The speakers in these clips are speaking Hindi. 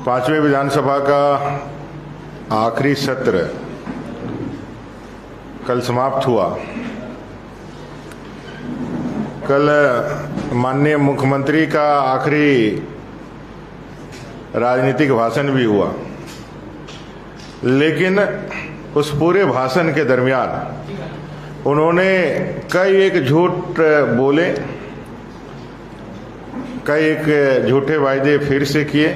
पांचवें विधानसभा का आखिरी सत्र कल समाप्त हुआ। कल माननीय मुख्यमंत्री का आखिरी राजनीतिक भाषण भी हुआ, लेकिन उस पूरे भाषण के दरमियान उन्होंने कई एक झूठ बोले, कई एक झूठे वायदे फिर से किए,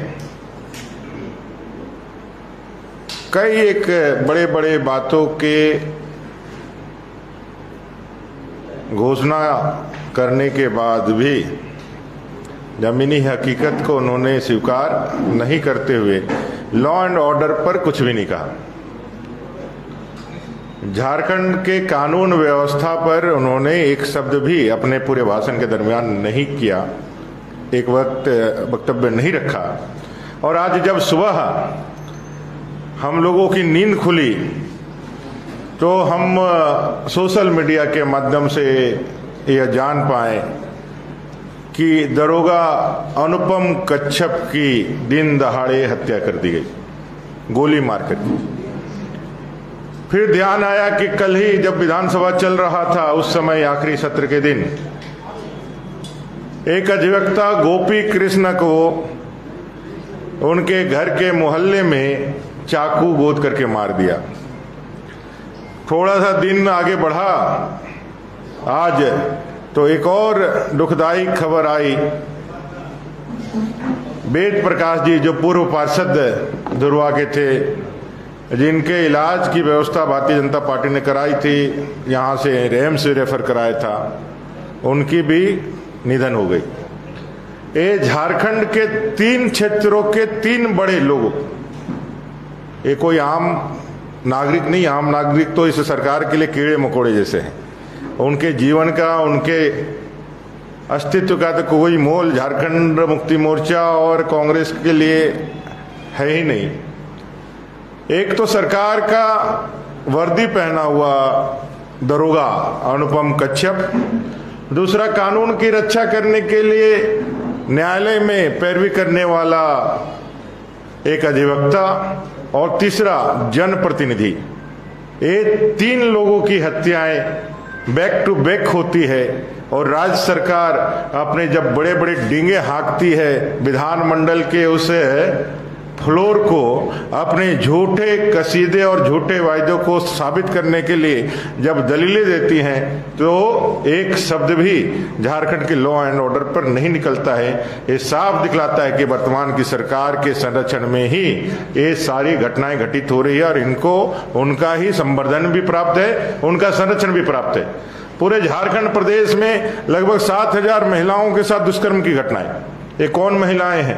कई एक बड़े बड़े बातों के घोषणा करने के बाद भी जमीनी हकीकत को उन्होंने स्वीकार नहीं करते हुए लॉ एंड ऑर्डर पर कुछ भी नहीं कहा। झारखंड के कानून व्यवस्था पर उन्होंने एक शब्द भी अपने पूरे भाषण के दरमियान नहीं किया, एक वक्तव्य नहीं रखा। और आज जब सुबह हम लोगों की नींद खुली तो हम सोशल मीडिया के माध्यम से यह जान पाए कि दरोगा अनुपम कच्छप की दिन दहाड़े हत्या कर दी गई, गोली मारकर दी। फिर ध्यान आया कि कल ही जब विधानसभा चल रहा था, उस समय आखिरी सत्र के दिन एक अधिवक्ता गोपी कृष्ण को उनके घर के मोहल्ले में चाकू गोद करके मार दिया। थोड़ा सा दिन आगे बढ़ा, आज तो एक और दुखदाई खबर आई। वेद प्रकाश जी, जो पूर्व पार्षद धुरवा के थे, जिनके इलाज की व्यवस्था भारतीय जनता पार्टी ने कराई थी, यहाँ से एम्स से रेफर कराया था, उनकी भी निधन हो गई। ये झारखंड के 3 क्षेत्रों के 3 बड़े लोगों, ये कोई आम नागरिक नहीं, आम नागरिक तो इस सरकार के लिए कीड़े मकोड़े जैसे हैं। उनके जीवन का, उनके अस्तित्व का तो कोई मोल झारखंड मुक्ति मोर्चा और कांग्रेस के लिए है ही नहीं। एक तो सरकार का वर्दी पहना हुआ दरोगा अनुपम कच्छप, दूसरा कानून की रक्षा करने के लिए न्यायालय में पैरवी करने वाला एक अधिवक्ता, और तीसरा जनप्रतिनिधि। ये 3 लोगों की हत्याएं बैक टू बैक होती है और राज्य सरकार अपने जब बड़े बड़े डींगे हाँकती है विधानमंडल के उस फ्लोर को अपने झूठे कसीदे और झूठे वायदों को साबित करने के लिए जब दलीलें देती हैं, तो एक शब्द भी झारखंड के लॉ एंड ऑर्डर पर नहीं निकलता है। ये साफ दिखलाता है कि वर्तमान की सरकार के संरक्षण में ही ये सारी घटनाएं घटित हो रही है और इनको उनका ही संवर्धन भी प्राप्त है, उनका संरक्षण भी प्राप्त है। पूरे झारखंड प्रदेश में लगभग 7,000 महिलाओं के साथ दुष्कर्म की घटनाएं। ये कौन महिलाएं हैं?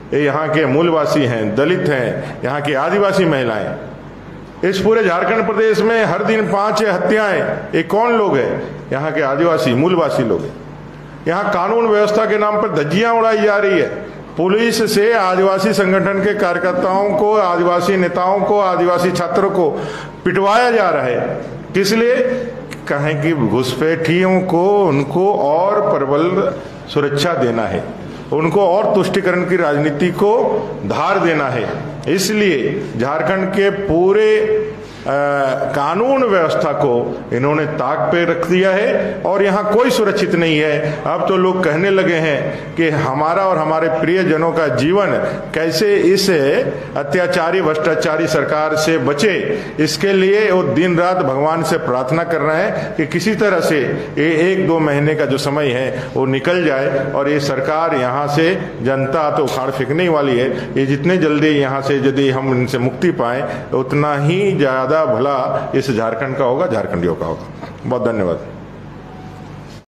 ये यहाँ के मूलवासी हैं, दलित हैं, यहाँ की आदिवासी महिलाएं। इस पूरे झारखंड प्रदेश में हर दिन 5 हत्याएं, ये कौन लोग हैं? यहाँ के आदिवासी मूलवासी लोग हैं। यहाँ कानून व्यवस्था के नाम पर धज्जियां उड़ाई जा रही है। पुलिस से आदिवासी संगठन के कार्यकर्ताओं को, आदिवासी नेताओं को, आदिवासी छात्रों को पिटवाया जा रहा है। किस लिए? कहें कि घुसपैठियों को उनको और प्रबल सुरक्षा देना है, उनको और तुष्टिकरण की राजनीति को धार देना है। इसलिए झारखंड के पूरे कानून व्यवस्था को इन्होंने ताक पे रख दिया है और यहाँ कोई सुरक्षित नहीं है। अब तो लोग कहने लगे हैं कि हमारा और हमारे प्रियजनों का जीवन कैसे इस अत्याचारी भ्रष्टाचारी सरकार से बचे, इसके लिए वो दिन रात भगवान से प्रार्थना कर रहे हैं कि किसी तरह से ये 1-2 महीने का जो समय है वो निकल जाए और ये सरकार यहाँ से जनता तो उखाड़ फेंकने वाली है। ये जितने जल्दी यहाँ से यदि हम इनसे मुक्ति पाएं, उतना ही ज्यादा भला इस झारखंड का होगा, झारखंडियों का होगा। बहुत धन्यवाद।